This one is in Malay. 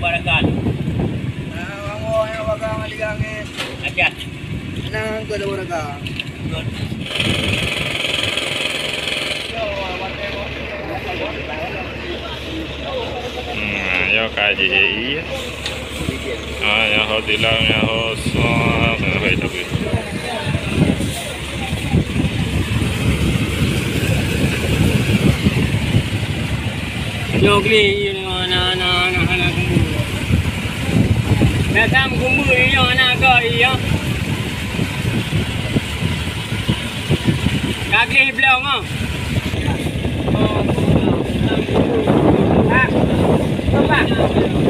barakan. Ang waga ang aligangin. Aja. Nang ko waraga. Yo kaji iya. Ya ho dilang ya ho so phải đặc biệt. Nyogli ini anak kumpul. Datang kumpul ini anak kau iya. Kaki belau ngah. Ah, coba.